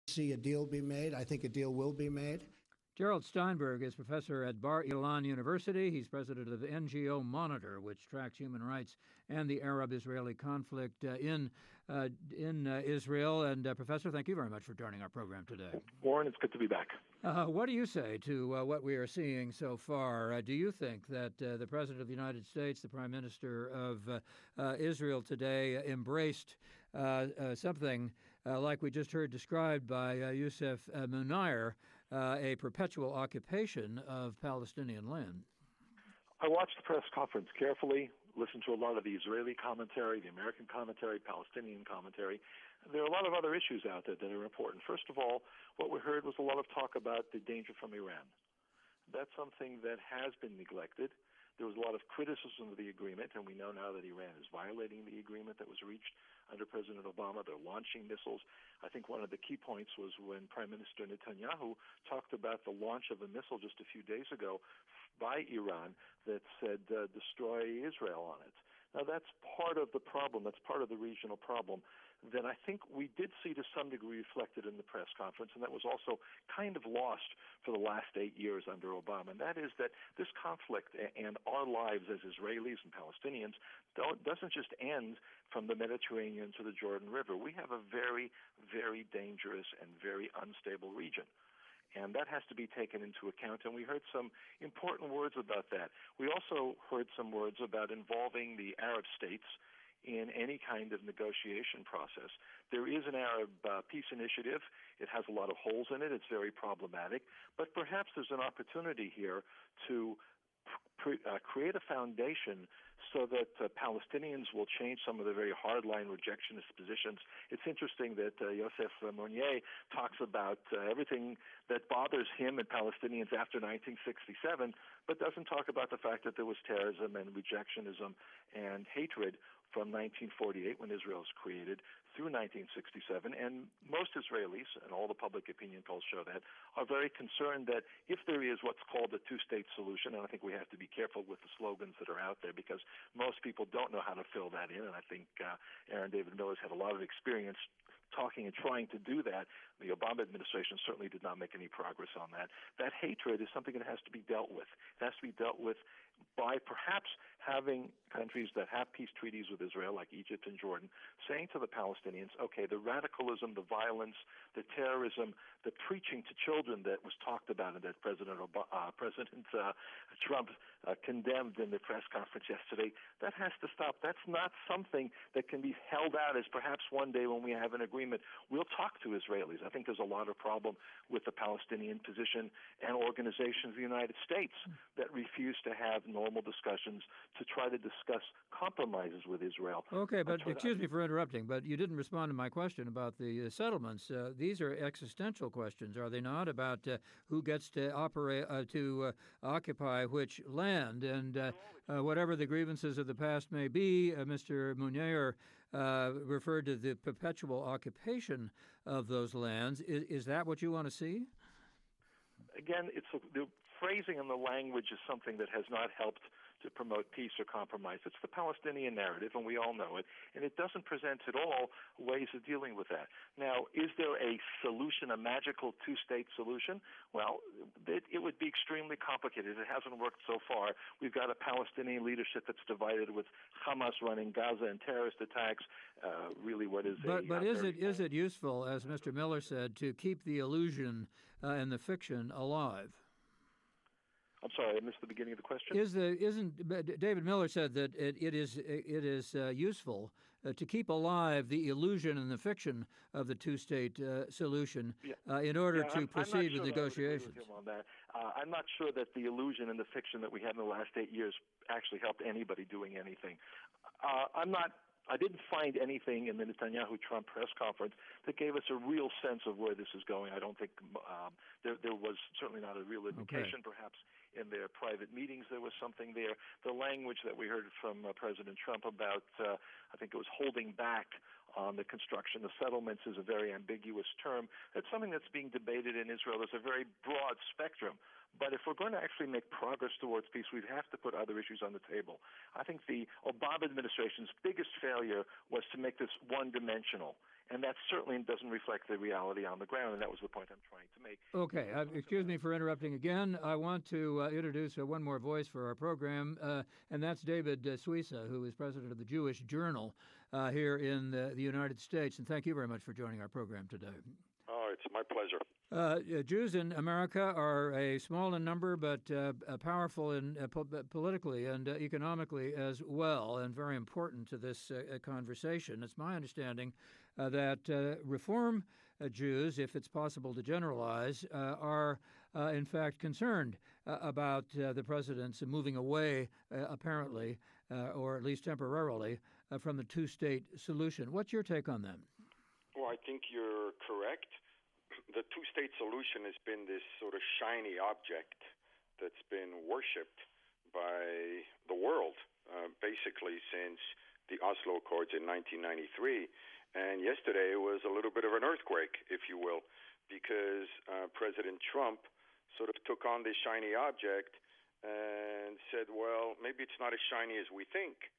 see a deal be made. I think a deal will be made. Gerald Steinberg is professor at Bar Ilan University. He's president of the NGO Monitor, which tracks human rights and the Arab-Israeli conflict in Israel. And Professor, thank you very much for joining our program today. Warren, it's good to be back. What do you say to what we are seeing so far? Do you think that the President of the United States, the Prime Minister of Israel today, embraced something like we just heard described by Youssef Munayr, a perpetual occupation of Palestinian land? I watched the press conference carefully, listened to a lot of the Israeli commentary, the American commentary, Palestinian commentary. There are a lot of other issues out there that are important. First of all, what we heard was a lot of talk about the danger from Iran. That's something that has been neglected. There was a lot of criticism of the agreement, and we know now that Iran is violating the agreement that was reached under President Obama. They're launching missiles. I think one of the key points was when Prime Minister Netanyahu talked about the launch of a missile just a few days ago by Iran that said destroy Israel on it. Now, that's part of the problem. That's part of the regional problem that I think we did see to some degree reflected in the press conference, and that was also kind of lost for the last 8 years under Obama, and that is that this conflict and our lives as Israelis and Palestinians doesn't just end from the Mediterranean to the Jordan River. We have a very, very dangerous and very unstable region. And that has to be taken into account, and we heard some important words about that. We also heard some words about involving the Arab states in any kind of negotiation process. There is an Arab peace initiative. It has a lot of holes in it. It's very problematic. But perhaps there's an opportunity here to create a foundation so that Palestinians will change some of the very hardline rejectionist positions. It's interesting that Youssef Munayr talks about everything that bothers him and Palestinians after 1967, but doesn't talk about the fact that there was terrorism and rejectionism and hatred from 1948 when Israel was created through 1967. And most Israelis, and all the public opinion polls show that, are very concerned that if there is what's called a two-state solution, and I think we have to be careful with the slogans that are out there because most people don't know how to fill that in, and I think Aaron David Miller's had a lot of experience talking and trying to do that. The Obama administration certainly did not make any progress on that. That hatred is something that has to be dealt with. It has to be dealt with by perhaps having countries that have peace treaties with Israel, like Egypt and Jordan, saying to the Palestinians, okay, the radicalism, the violence, the terrorism, the preaching to children that was talked about and that President Trump condemned in the press conference yesterday, that has to stop. That's not something that can be held out as perhaps one day when we have an agreement, we'll talk to Israelis. I think there's a lot of problem with the Palestinian position and organizations of the United States that refuse to have normal discussions to try to discuss compromises with Israel. Okay, but excuse me for interrupting, but you didn't respond to my question about the settlements. These are existential questions, are they not, about who gets to occupy which land, and whatever the grievances of the past may be. Mr. Munayr referred to the perpetual occupation of those lands. Is that what you want to see? Again, the phrasing and the language is something that has not helped to promote peace or compromise. It's the Palestinian narrative, and we all know it, and it doesn't present at all ways of dealing with that. Now, is there a solution, a magical two-state solution? Well, it would be extremely complicated. It hasn't worked so far. We've got a Palestinian leadership that's divided with Hamas running Gaza and terrorist attacks. Really, what is it? But is it useful, as Mr. Miller said, to keep the illusion and the fiction alive? I'm sorry, I missed the beginning of the question. Isn't David Miller said that it is useful to keep alive the illusion and the fiction of the two-state solution in order to proceed with negotiations? I'm not sure that I would agree with him on that. I'm not sure that the illusion and the fiction that we had in the last 8 years actually helped anybody doing anything. I didn't find anything in the Netanyahu-Trump press conference that gave us a real sense of where this is going. I don't think there was certainly not a real indication. Okay. Perhaps in their private meetings there was something there. The language that we heard from President Trump about, I think it was holding back on the construction of settlements, is a very ambiguous term. It's something that's being debated in Israel. There's a very broad spectrum. But if we're going to actually make progress towards peace, we'd have to put other issues on the table. I think the Obama administration's biggest failure was to make this one-dimensional and that certainly doesn't reflect the reality on the ground, and that was the point I'm trying to make. Okay, excuse me for interrupting again. I want to introduce one more voice for our program, and that's David Suissa, who is president of the Jewish Journal here in the United States. And thank you very much for joining our program today. Oh, it's my pleasure. Jews in America are a small in number, but powerful in politically and economically as well, and very important to this conversation. It's my understanding that Reform Jews, if it's possible to generalize, are in fact concerned about the president's moving away, apparently, or at least temporarily, from the two-state solution. What's your take on that? Well, I think you're correct. The two-state solution has been this sort of shiny object that's been worshipped by the world, basically since the Oslo Accords in 1993. And yesterday was a little bit of an earthquake, if you will, because President Trump sort of took on this shiny object and said, well, maybe it's not as shiny as we think,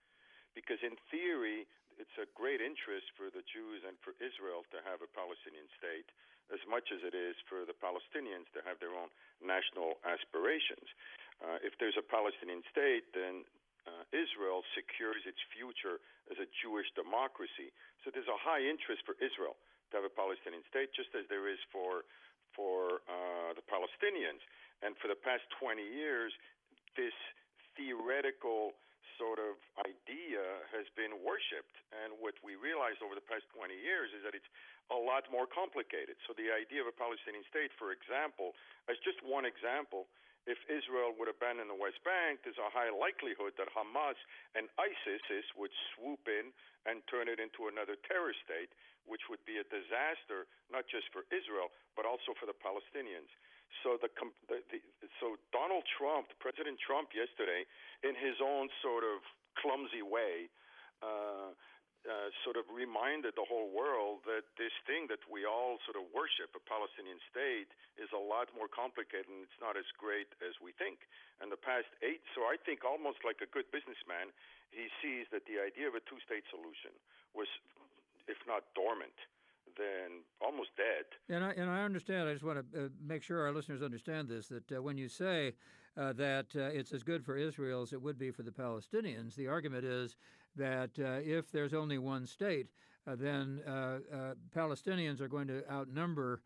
because in theory, it's a great interest for the Jews and for Israel to have a Palestinian state, as much as it is for the Palestinians to have their own national aspirations. If there's a Palestinian state, then Israel secures its future as a Jewish democracy. So there's a high interest for Israel to have a Palestinian state, just as there is for the Palestinians. And for the past 20 years, this theoretical sort of idea has been worshipped. And what we realized over the past 20 years is that it's a lot more complicated. So the idea of a Palestinian state, for example, as just one example, if Israel would abandon the West Bank, there's a high likelihood that Hamas and ISIS would swoop in and turn it into another terror state, which would be a disaster, not just for Israel, but also for the Palestinians. So so Donald Trump, President Trump yesterday, in his own sort of clumsy way, sort of reminded the whole world that this thing that we all sort of worship, a Palestinian state, is a lot more complicated and it's not as great as we think. And so I think almost like a good businessman, he sees that the idea of a two-state solution was, if not dormant, then almost dead. And I understand. I just want to make sure our listeners understand this, that when you say that it's as good for Israel as it would be for the Palestinians, the argument is that if there's only one state, then Palestinians are going to outnumber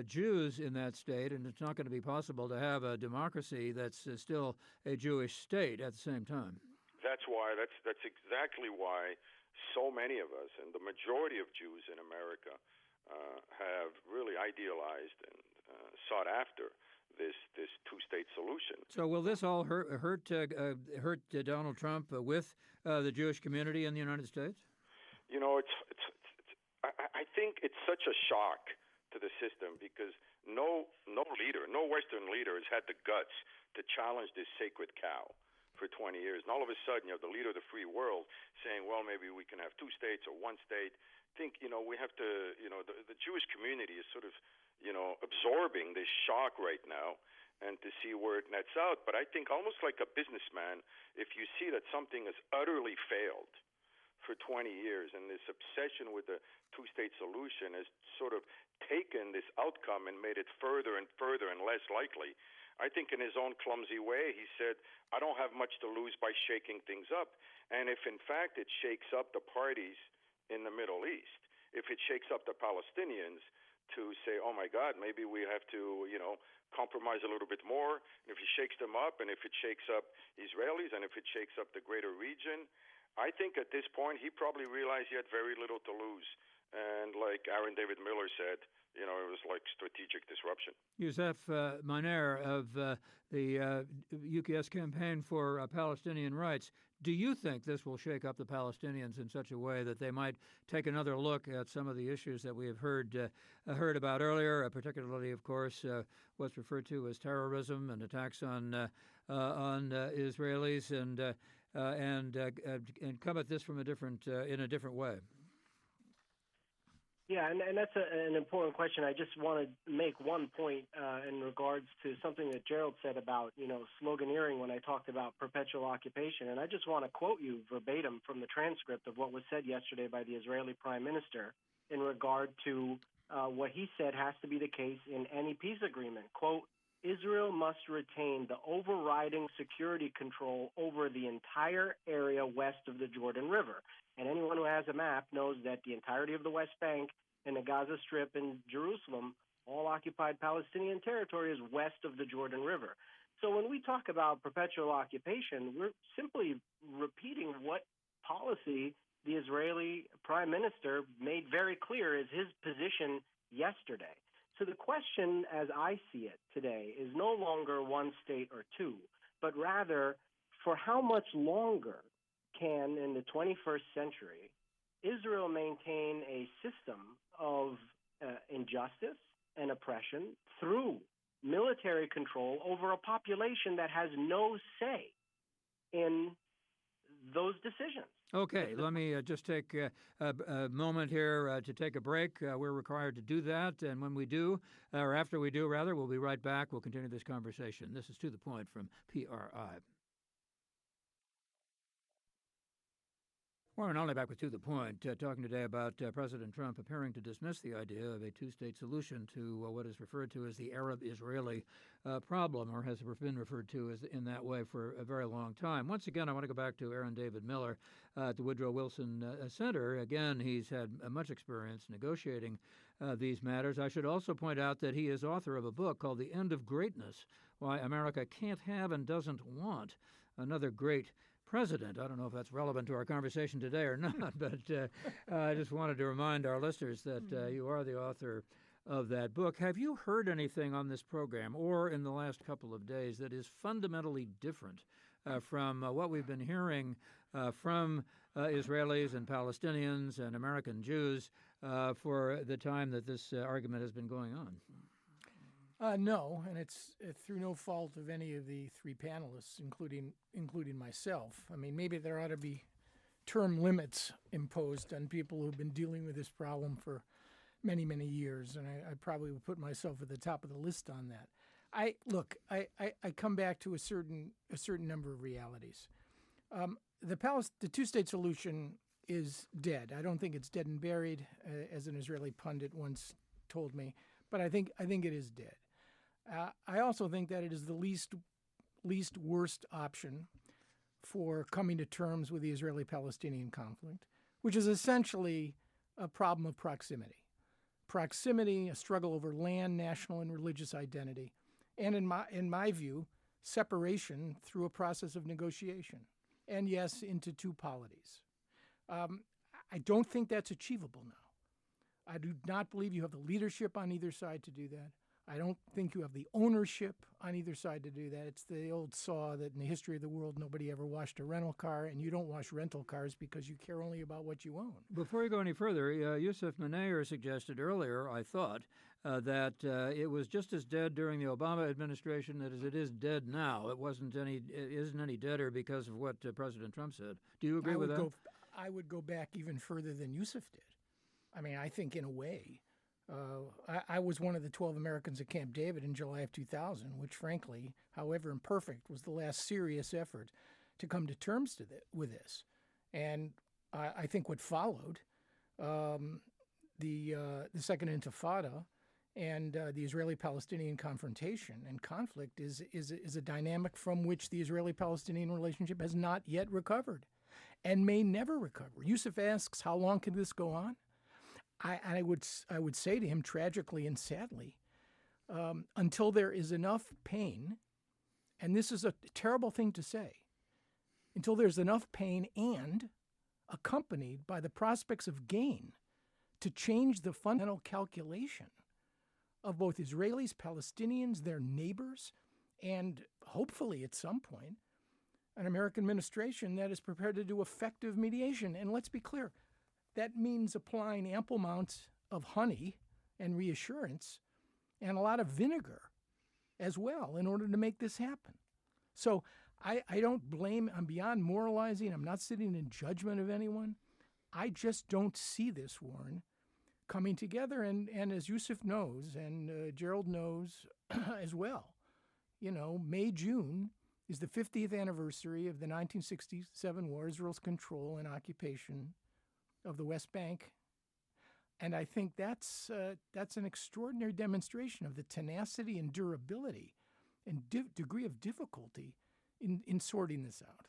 Jews in that state, and it's not going to be possible to have a democracy that's still a Jewish state at the same time. That's exactly why so many of us, and the majority of Jews in America, have really idealized and sought after this two-state solution. So will this all hurt Donald Trump with the Jewish community in the United States? You know, I think it's such a shock to the system because no Western leader has had the guts to challenge this sacred cow for 20 years. And all of a sudden, you have the leader of the free world saying, well, maybe we can have two states or one state. I think, we have to, the Jewish community is sort of, absorbing this shock right now and to see where it nets out. But I think almost like a businessman, if you see that something has utterly failed for 20 years and this obsession with the two-state solution has sort of taken this outcome and made it further and further and less likely, I think in his own clumsy way, he said, I don't have much to lose by shaking things up. And if, in fact, it shakes up the parties in the Middle East, if it shakes up the Palestinians to say, oh, my God, maybe we have to, compromise a little bit more. And if he shakes them up, and if it shakes up Israelis, and if it shakes up the greater region, I think at this point he probably realized he had very little to lose. And like Aaron David Miller said, it was like strategic disruption. Youssef Maner of the UKS Campaign for Palestinian Rights, do you think this will shake up the Palestinians in such a way that they might take another look at some of the issues that we have heard about earlier, particularly, of course, what's referred to as terrorism and attacks on Israelis, and come at this from in a different way? Yeah, and that's an important question. I just want to make one point in regards to something that Gerald said about, sloganeering when I talked about perpetual occupation. And I just want to quote you verbatim from the transcript of what was said yesterday by the Israeli Prime Minister. in regard to what he said has to be the case in any peace agreement. Quote, Israel must retain the overriding security control over the entire area west of the Jordan River. And anyone who has a map knows that the entirety of the West Bank and the Gaza Strip and Jerusalem, all occupied Palestinian territory, is west of the Jordan River. So when we talk about perpetual occupation, we're simply repeating what policy the Israeli prime minister made very clear is his position yesterday. So the question, as I see it today, is no longer one state or two, but rather for how much longer can, in the 21st century, Israel maintain a system of injustice and oppression through military control over a population that has no say in those decisions. Okay, let me just take a moment here to take a break. We're required to do that, and when we do, or after we do, rather, we'll be right back. We'll continue this conversation. This is To the Point from PRI. We're only back with To the Point, talking today about President Trump appearing to dismiss the idea of a two-state solution to what is referred to as the Arab-Israeli problem, or has been referred to as in that way for a very long time. Once again, I want to go back to Aaron David Miller at the Woodrow Wilson Center. Again, he's had much experience negotiating these matters. I should also point out that he is author of a book called The End of Greatness, Why America Can't Have and Doesn't Want Another Great President. I don't know if that's relevant to our conversation today or not, but I just wanted to remind our listeners that you are the author of that book. Have you heard anything on this program or in the last couple of days that is fundamentally different from what we've been hearing from Israelis and Palestinians and American Jews for the time that this argument has been going on? No, and it's through no fault of any of the three panelists, including myself. I mean, maybe there ought to be term limits imposed on people who've been dealing with this problem for many, many years, and I probably would put myself at the top of the list on that. I come back to a certain number of realities. The two-state solution is dead. I don't think it's dead and buried, as an Israeli pundit once told me, but I think it is dead. I also think that it is the least worst option for coming to terms with the Israeli-Palestinian conflict, which is essentially a problem of proximity. Proximity, a struggle over land, national and religious identity, and in my view, separation through a process of negotiation, and yes, into two polities. I don't think that's achievable now. I do not believe you have the leadership on either side to do that. I don't think you have the ownership on either side to do that. It's the old saw that in the history of the world, nobody ever washed a rental car, and you don't wash rental cars because you care only about what you own. Before you go any further, Yusuf Menayer suggested earlier, I thought, that it was just as dead during the Obama administration as it is dead now. It isn't any deader because of what President Trump said. Do you agree with that? I would go back even further than Yusuf did. I mean, I think in a way, I was one of the 12 Americans at Camp David in July of 2000, which frankly, however imperfect, was the last serious effort to come to terms with this. And I think what followed, the Second Intifada and the Israeli-Palestinian confrontation and conflict is a dynamic from which the Israeli-Palestinian relationship has not yet recovered and may never recover. Yusuf asks, how long can this go on? I would say to him, tragically and sadly, until there is enough pain, and this is a terrible thing to say, until there's enough pain and accompanied by the prospects of gain to change the fundamental calculation of both Israelis, Palestinians, their neighbors, and hopefully at some point, an American administration that is prepared to do effective mediation. And let's be clear, that means applying ample amounts of honey and reassurance and a lot of vinegar as well in order to make this happen. So I don't blame, I'm beyond moralizing, I'm not sitting in judgment of anyone. I just don't see this, Warren, coming together. And as Yusuf knows, and Gerald knows as well, May, June is the 50th anniversary of the 1967 war, Israel's control and occupation of the West Bank And I think that's an extraordinary demonstration of the tenacity and durability and degree of difficulty in sorting this out.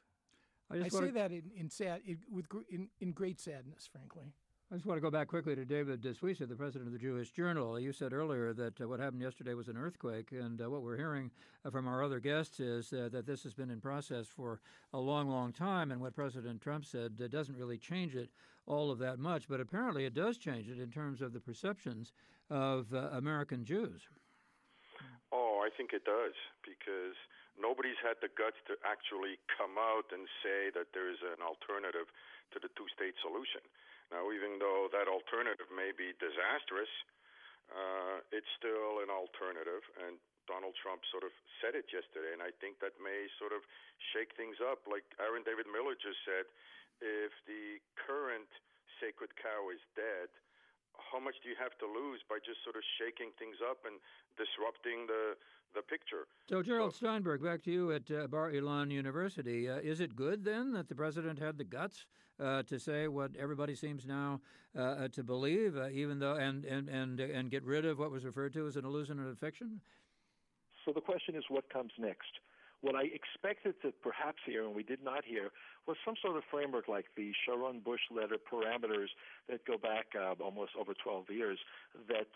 I say that in great sadness, frankly. I just want to go back quickly to David Suissa, the president of the Jewish Journal. You said earlier that what happened yesterday was an earthquake, and what we're hearing from our other guests is that this has been in process for a long, long time, and what President Trump said doesn't really change it all of that much, but apparently it does change it in terms of the perceptions of American Jews. Oh, I think it does, because nobody's had the guts to actually come out and say that there is an alternative to the two-state solution. Now, even though that alternative may be disastrous, it's still an alternative, and Donald Trump sort of said it yesterday, and I think that may sort of shake things up. Like Aaron David Miller just said, if the current sacred cow is dead, how much do you have to lose by just sort of shaking things up and disrupting the picture? So, Gerald Steinberg, back to you at Bar-Ilan University. Is it good, then, that the president had the guts to say what everybody seems now to believe, even though and get rid of what was referred to as an illusion and a fiction? So the question is, what comes next? What I expected to perhaps hear, and we did not hear, was some sort of framework like the Sharon Bush letter parameters that go back almost over 12 years, that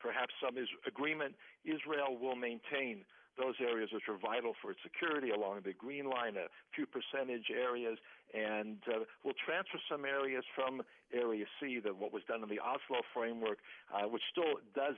perhaps some agreement Israel will maintain those areas which are vital for its security along the Green Line, a few percentage areas, and we'll transfer some areas from Area C, what was done in the Oslo framework, which still does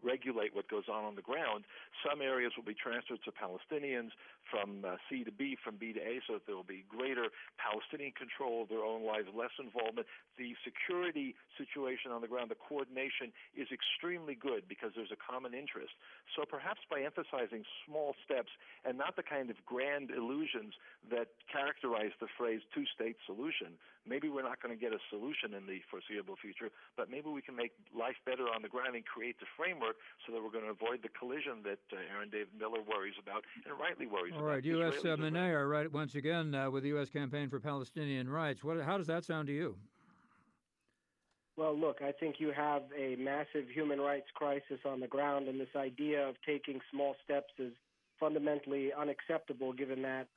regulate what goes on the ground. Some areas will be transferred to Palestinians from C to B, from B to A, so that there will be greater Palestinian control of their own lives, less involvement. The security situation on the ground, the coordination is extremely good because there's a common interest. So perhaps by emphasizing small steps and not the kind of grand illusions that characterize the phrase two-state solution, maybe we're not going to get a solution in the foreseeable future, but maybe we can make life better on the ground and create the framework so that we're going to avoid the collision that Aaron David Miller worries about, and rightly worries about. All right, U.S. Menayer, right, once again, with the U.S. Campaign for Palestinian Rights. How does that sound to you? Well, look, I think you have a massive human rights crisis on the ground, and this idea of taking small steps is fundamentally unacceptable given that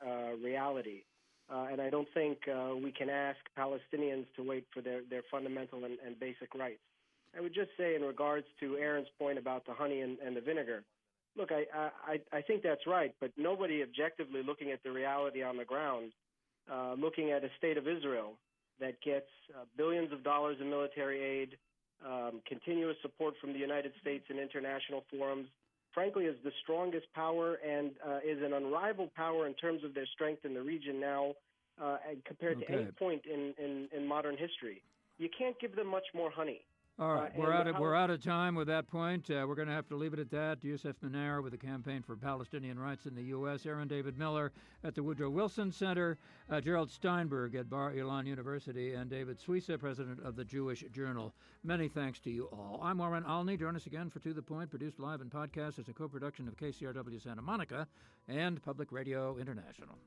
reality. And I don't think we can ask Palestinians to wait for their fundamental and basic rights. I would just say in regards to Aaron's point about the honey and the vinegar, look, I think that's right, but nobody objectively looking at the reality on the ground, looking at a state of Israel that gets billions of dollars in military aid, continuous support from the United States in international forums, frankly is the strongest power and is an unrivaled power in terms of their strength in the region now compared to any point in modern history. You can't give them much more honey. All right, we're out of time with that point. We're going to have to leave it at that. Yusef Menayer with the Campaign for Palestinian Rights in the U.S., Aaron David Miller at the Woodrow Wilson Center, Gerald Steinberg at Bar-Ilan University, and David Suissa, president of the Jewish Journal. Many thanks to you all. I'm Warren Alney. Join us again for To The Point, produced live and podcast as a co-production of KCRW Santa Monica and Public Radio International.